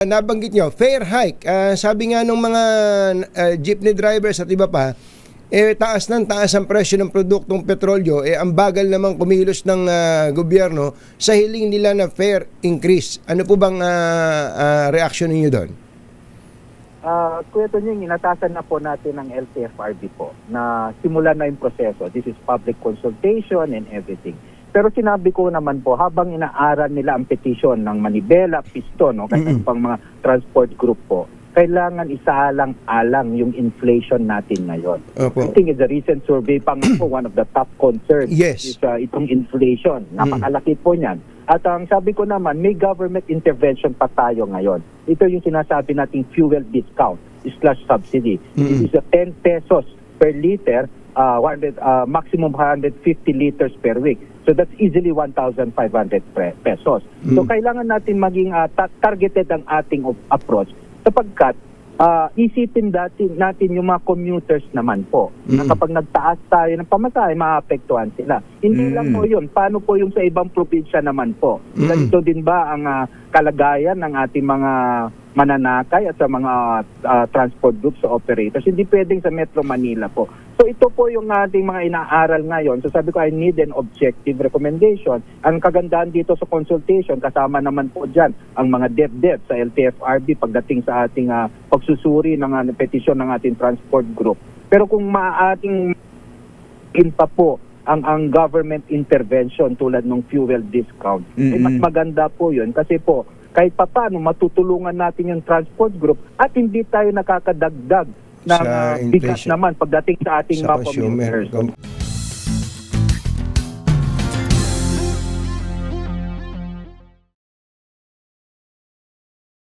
Nabanggit nyo, fare hike. Sabi nga ng mga jeepney drivers at iba pa, taas ang presyo ng produktong petrolyo, ang bagal naman kumilos ng gobyerno sa hiling nila na fare increase. Ano po bang reaction niyo doon? Kuya Tonying, inatasan na po natin ng LTFRB po na simulan na yung proseso. This is public consultation and everything. Pero sinabi ko naman po, habang inaaral nila ang petition ng Manibela, Piston, kahit pang mga transport group po, kailangan isaalang-alang yung inflation natin ngayon. Opo. I think the recent survey pa nga po, one of the top concerns Yes. is itong inflation. Napakalaki po niyan. At ang sabi ko naman, may government intervention pa tayo ngayon. Ito yung sinasabi nating fuel discount / subsidy. It is 10 pesos per liter, maximum 150 liters per week. So that's easily 1,500 pesos. So kailangan natin maging targeted ang ating approach sapagkat isipin natin yung mga commuters naman po na kapag nagtaas tayo ng pamasahe, maapektuhan sila. Hindi lang po yun. Paano po yung sa ibang probinsya naman po? Ganito din ba ang kalagayan ng ating mga mananakay at sa mga transport groups o operators? Hindi pwedeng sa Metro Manila po. So ito po yung ating mga inaaral ngayon. So sabi ko, I need an objective recommendation. Ang kagandahan dito sa consultation, kasama naman po dyan ang mga DepDep sa LTFRB pagdating sa ating pagsusuri ng petisyon ng ating transport group. Pero kung maating pa po ang government intervention tulad ng fuel discount, mas maganda po yun kasi po kahit pa paano matutulungan natin yung transport group at hindi tayo nakakadagdag ng bigas naman pagdating sa ating mga commuters.